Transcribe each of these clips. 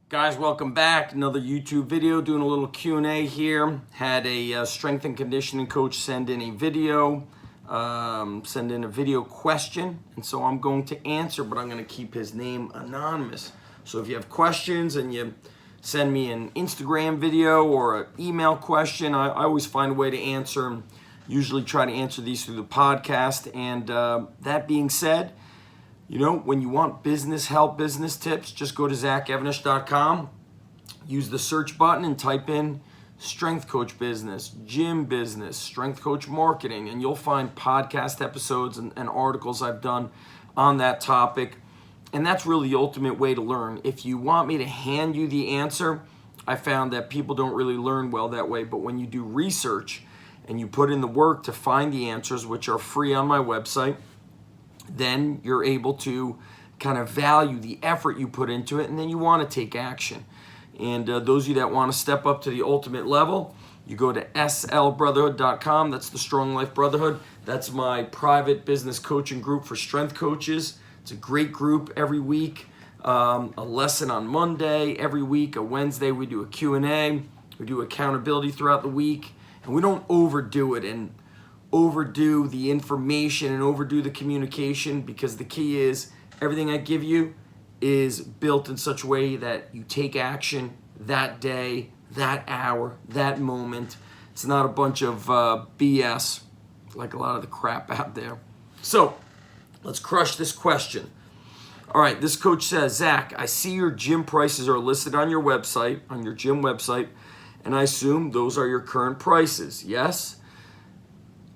Guys, welcome back. Another YouTube video, doing a little Q&A here. Had a strength and conditioning coach send in a video, question, and so I'm going to answer, but I'm going to keep his name anonymous. So if you have questions and you send me an Instagram video or an email question, I always find a way to answer them. Usually try to answer these through the podcast. And that being said, you know, when you want business help, business tips, just go to zachevanish.com, use the search button and type in strength coach business, gym business, strength coach marketing, and you'll find podcast episodes and articles I've done on that topic. And that's really the ultimate way to learn. If you want me to hand you the answer, I found that people don't really learn well that way. But when you do research and you put in the work to find the answers, which are free on my website, then you're able to kind of value the effort you put into it, and then you want to take action. And those of you that want to step up to the ultimate level, you go to slbrotherhood.com. That's the Strong Life Brotherhood. That's my private business coaching group for strength coaches. It's a great group every week. A lesson on Monday. Every week, a Wednesday, we do a Q&A. We do accountability throughout the week. And we don't overdo it and overdo the information and overdo the communication, because the key is everything I give you is built in such a way that you take action that day, that hour, that moment. It's not a bunch of BS like a lot of the crap out there. So let's crush this question. All right, this coach says, Zach, I see your gym prices are listed on your website, on your gym website, and I assume those are your current prices. Yes?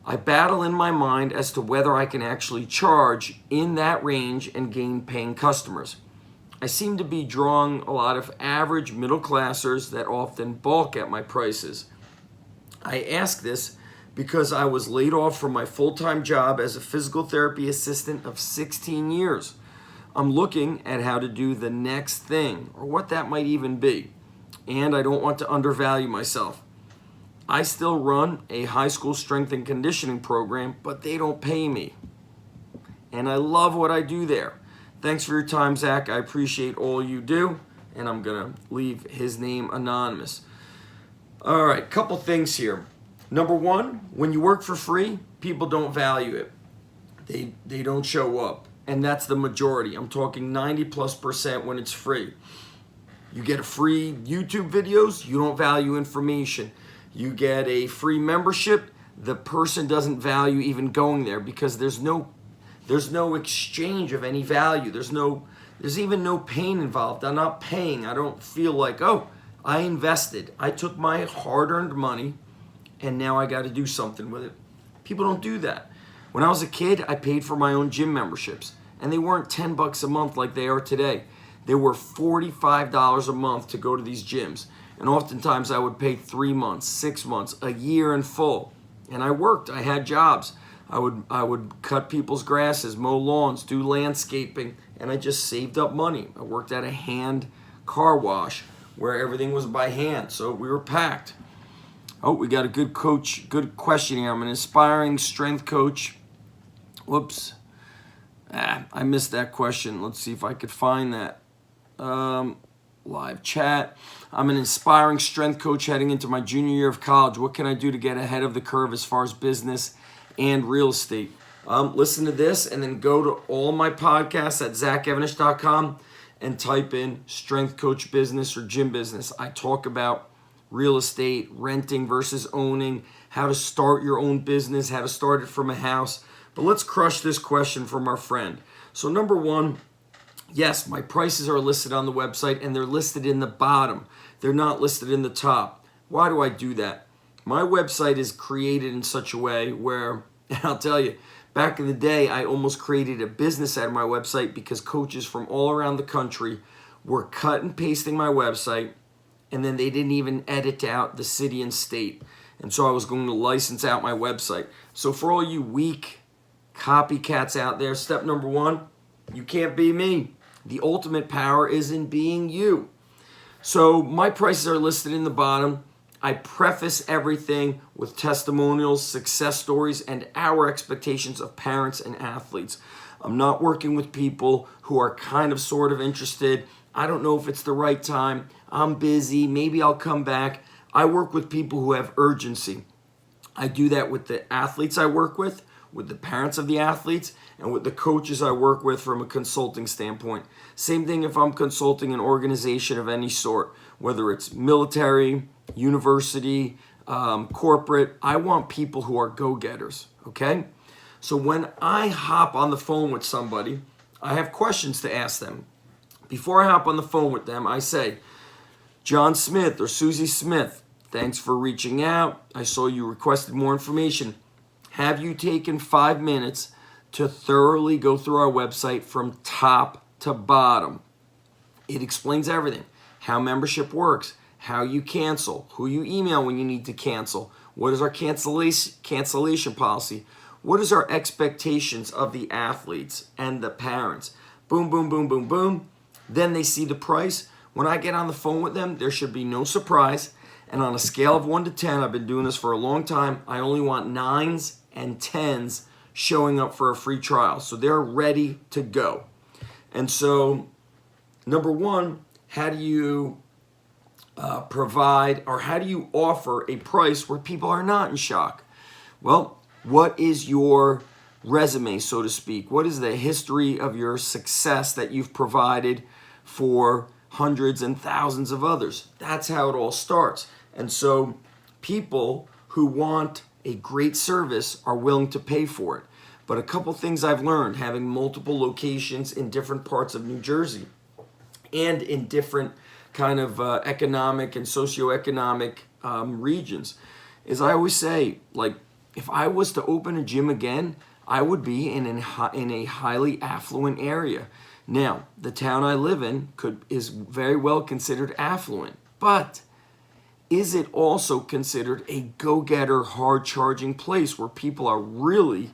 I battle in my mind as to whether I can actually charge in that range and gain paying customers. I seem to be drawing a lot of average middle classers that often balk at my prices. I ask this because I was laid off from my full-time job as a physical therapy assistant of 16 years. I'm looking at how to do the next thing, or what that might even be, and I don't want to undervalue myself. I still run a high school strength and conditioning program, but they don't pay me. And I love what I do there. Thanks for your time, Zach. I appreciate all you do. And I'm going to leave his name anonymous. All right, couple things here. Number one, when you work for free, people don't value it. They don't show up. And that's the majority. I'm talking 90+% when it's free. You get a free YouTube videos, you don't value information. You get a free membership, the person doesn't value even going there, because there's no exchange of any value. There's even no pain involved. I'm not paying. I don't feel like, oh, I invested. I took my hard-earned money and now I got to do something with it. People don't do that. When I was a kid, I paid for my own gym memberships, and they weren't $10 a month like they are today. They were $45 a month to go to these gyms. And oftentimes I would pay 3 months, 6 months, a year in full. And I worked. I had jobs. I would cut people's grasses, mow lawns, do landscaping, and I just saved up money. I worked at a hand car wash where everything was by hand, so we were packed. Oh, we got a good coach, good question here. I'm an inspiring strength coach. Whoops. I missed that question. Let's see if I could find that. Live chat. I'm an inspiring strength coach heading into my junior year of college. What can I do to get ahead of the curve as far as business and real estate? Listen to this and then go to all my podcasts at zachevanish.com and type in strength coach business or gym business. I talk about real estate, renting versus owning, how to start your own business, how to start it from a house. But let's crush this question from our friend. So number one, yes, my prices are listed on the website, and they're listed in the bottom. They're not listed in the top. Why do I do that? My website is created in such a way where, and I'll tell you, back in the day, I almost created a business out of my website because coaches from all around the country were cut and pasting my website, and then they didn't even edit out the city and state. And so I was going to license out my website. So for all you weak copycats out there, step number one, you can't be me. The ultimate power is in being you. So my prices are listed in the bottom. I preface everything with testimonials, success stories, and our expectations of parents and athletes. I'm not working with people who are kind of sort of interested I don't know if it's the right time. I'm busy. Maybe I'll come back. I work with people who have urgency. I do that with the athletes I work with the parents of the athletes, and with the coaches I work with from a consulting standpoint. Same thing if I'm consulting an organization of any sort, whether it's military, university, corporate. I want people who are go-getters, okay? So when I hop on the phone with somebody, I have questions to ask them. Before I hop on the phone with them, I say, John Smith or Susie Smith, thanks for reaching out. I saw you requested more information. Have you taken 5 minutes to thoroughly go through our website from top to bottom? It explains everything. How membership works, how you cancel, who you email when you need to cancel, what is our cancellation policy, what is our expectations of the athletes and the parents. Boom, boom, boom, boom, boom. Then they see the price. When I get on the phone with them, there should be no surprise. And on a scale of 1 to 10, I've been doing this for a long time, I only want 9s and 10s showing up for a free trial. So they're ready to go. And so, number one, how do you provide, or how do you offer a price where people are not in shock? Well, what is your resume, so to speak? What is the history of your success that you've provided for hundreds and thousands of others? That's how it all starts. And so people who want a great service are willing to pay for it. But a couple things I've learned having multiple locations in different parts of New Jersey and in different kind of economic and socioeconomic regions is I always say, like, if I was to open a gym again, I would be in a highly affluent area. Now, the town I live in is very well considered affluent, but is it also considered a go-getter, hard-charging place where people are really,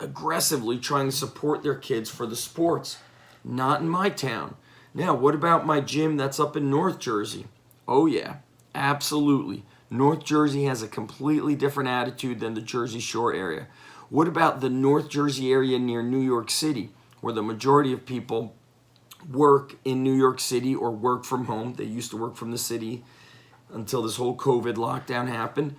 aggressively trying to support their kids for the sports? Not in my town. Now, what about my gym that's up in North Jersey? Oh yeah, absolutely. North Jersey has a completely different attitude than the Jersey Shore area. What about the North Jersey area near New York City, where the majority of people work in New York City or work from home? They used to work from the city until this whole COVID lockdown happened.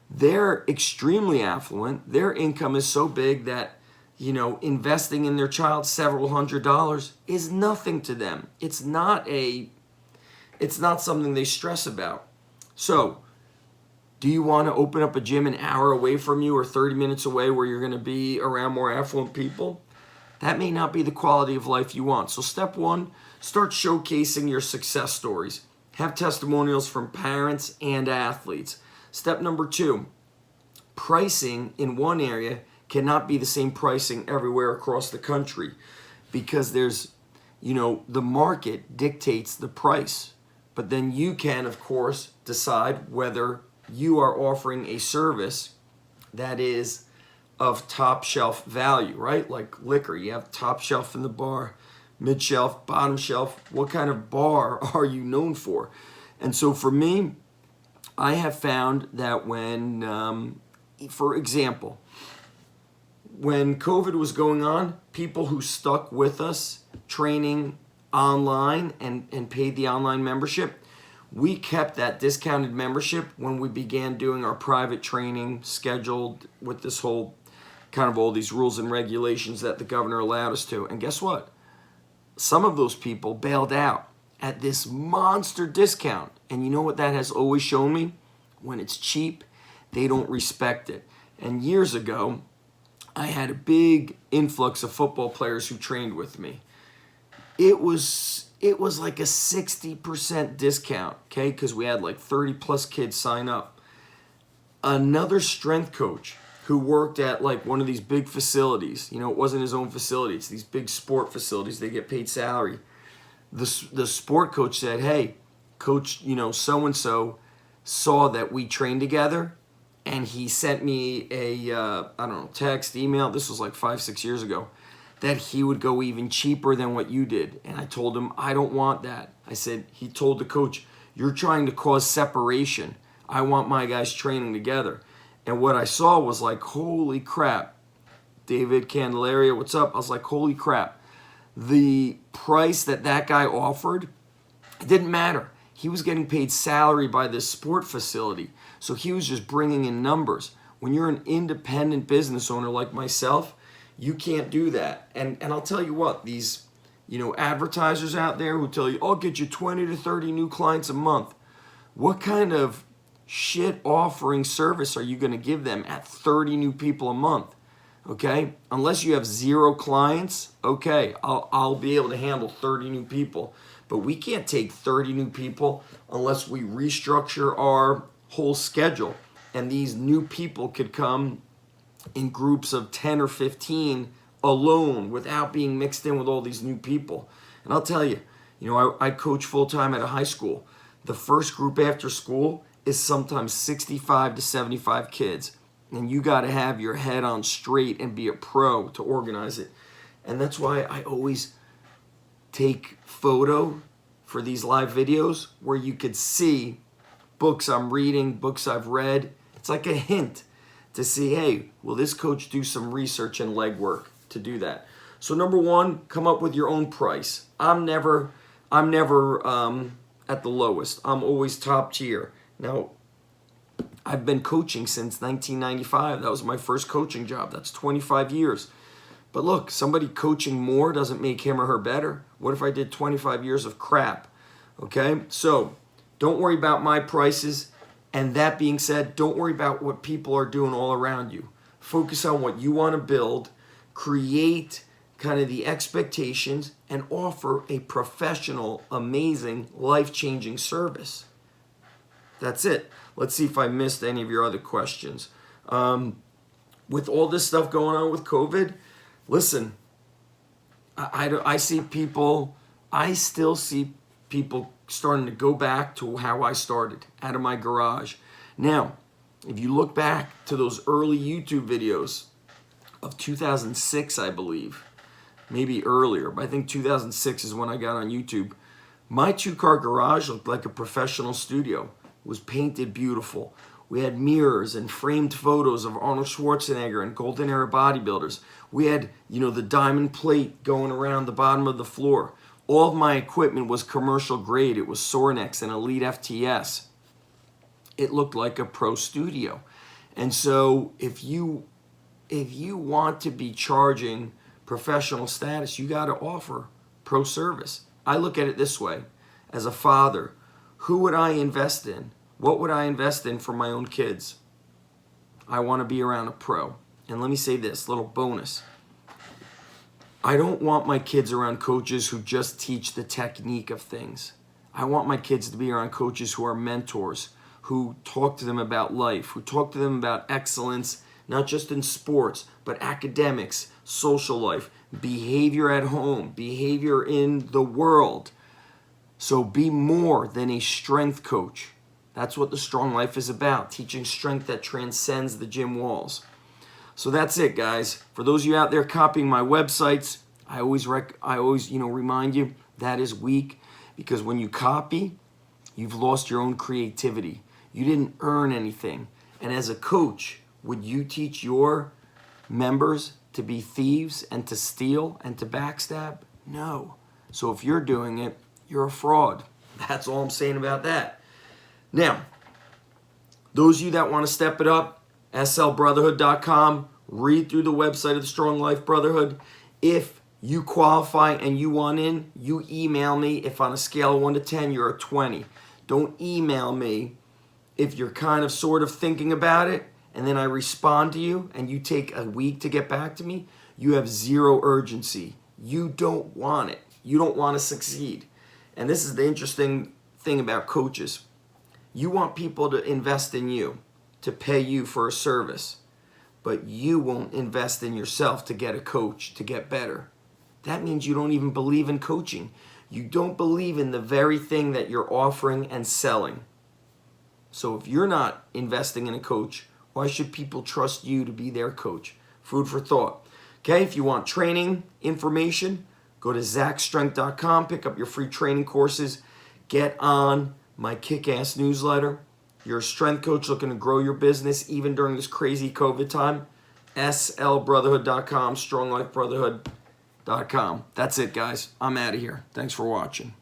They're extremely affluent. Their income is so big that, investing in their child several $100s is nothing to them. It's not something they stress about. So, do you want to open up a gym an hour away from you or 30 minutes away where you're going to be around more affluent people? That may not be the quality of life you want. So step one, start showcasing your success stories. Have testimonials from parents and athletes. Step number two, pricing in one area cannot be the same pricing everywhere across the country, because there's, the market dictates the price. But then you can, of course, decide whether you are offering a service that is of top shelf value, right? Like liquor, you have top shelf in the bar, mid shelf, bottom shelf. What kind of bar are you known for? And so for me, I have found that when, for example, when COVID was going on, people who stuck with us training online and paid the online membership, we kept that discounted membership when we began doing our private training scheduled with this whole kind of all these rules and regulations that the governor allowed us to. And guess what? Some of those people bailed out at this monster discount. And you know what that has always shown me? When it's cheap, they don't respect it. And years ago, I had a big influx of football players who trained with me. It was like a 60% discount, okay? Because we had like 30 plus kids sign up. Another strength coach who worked at like one of these big facilities, it wasn't his own facility, it's these big sport facilities, they get paid salary. The sport coach said, hey, coach, so-and-so saw that we trained together, and he sent me a, text, email, this was like 5-6 years ago, that he would go even cheaper than what you did. And I told him, I don't want that. I said, he told the coach, you're trying to cause separation. I want my guys training together. And what I saw was like, holy crap. David Candelaria, what's up? I was like, holy crap. the price that guy offered, it didn't matter. He was getting paid salary by this sport facility. So he was just bringing in numbers. When you're an independent business owner like myself, you can't do that. And I'll tell you what, these, advertisers out there who tell you, I'll get you 20 to 30 new clients a month. What kind of shit offering service are you going to give them at 30 new people a month? Okay? Unless you have 0 clients, okay, I'll be able to handle 30 new people. But we can't take 30 new people unless we restructure our whole schedule. And these new people could come in groups of 10 or 15 alone without being mixed in with all these new people. And I'll tell you, I coach full-time at a high school. The first group after school is sometimes 65 to 75 kids. And you got to have your head on straight and be a pro to organize it. And that's why I always take photo for these live videos where you could see books I'm reading, books I've read. It's like a hint to see, hey, will this coach do some research and legwork to do that? So number 1, come up with your own price. I'm never at the lowest. I'm always top tier. Now, I've been coaching since 1995. That was my first coaching job. That's 25 years. But look, somebody coaching more doesn't make him or her better. What if I did 25 years of crap? Okay? So, don't worry about my prices. And that being said, don't worry about what people are doing all around you. Focus on what you want to build, create kind of the expectations, and offer a professional, amazing, life-changing service. That's it. Let's see if I missed any of your other questions. With all this stuff going on with COVID, listen, I still see people starting to go back to how I started, out of my garage. Now, if you look back to those early YouTube videos of 2006, I believe, maybe earlier, but I think 2006 is when I got on YouTube. My 2-car garage looked like a professional studio. It was painted beautiful. We had mirrors and framed photos of Arnold Schwarzenegger and golden era bodybuilders. We had, the diamond plate going around the bottom of the floor. All of my equipment was commercial grade. It was Sornex and Elite FTS. It looked like a pro studio. And so if you want to be charging professional status, you got to offer pro service. I look at it this way. As a father, who would I invest in? What would I invest in for my own kids? I want to be around a pro. And let me say this, little bonus. I don't want my kids around coaches who just teach the technique of things. I want my kids to be around coaches who are mentors, who talk to them about life, who talk to them about excellence, not just in sports, but academics, social life, behavior at home, behavior in the world. So be more than a strength coach. That's what the Strong Life is about, teaching strength that transcends the gym walls. So that's it, guys. For those of you out there copying my websites, I always remind you that is weak, because when you copy, you've lost your own creativity. You didn't earn anything. And as a coach, would you teach your members to be thieves and to steal and to backstab? No. So if you're doing it, you're a fraud. That's all I'm saying about that. Now, those of you that want to step it up, slbrotherhood.com, read through the website of the Strong Life Brotherhood. If you qualify and you want in, you email me. If on a scale of 1 to 10, you're a 20. Don't email me if you're kind of sort of thinking about it, and then I respond to you and you take a week to get back to me. You have zero urgency. You don't want it. You don't want to succeed. And this is the interesting thing about coaches. You want people to invest in you, to pay you for a service, but you won't invest in yourself to get a coach, to get better. That means you don't even believe in coaching. You don't believe in the very thing that you're offering and selling. So if you're not investing in a coach, why should people trust you to be their coach? Food for thought. Okay, if you want training information, go to zachstrength.com, pick up your free training courses, get on my kick-ass newsletter. You're a strength coach looking to grow your business even during this crazy COVID time. slbrotherhood.com, stronglifebrotherhood.com. That's it, guys. I'm out of here. Thanks for watching.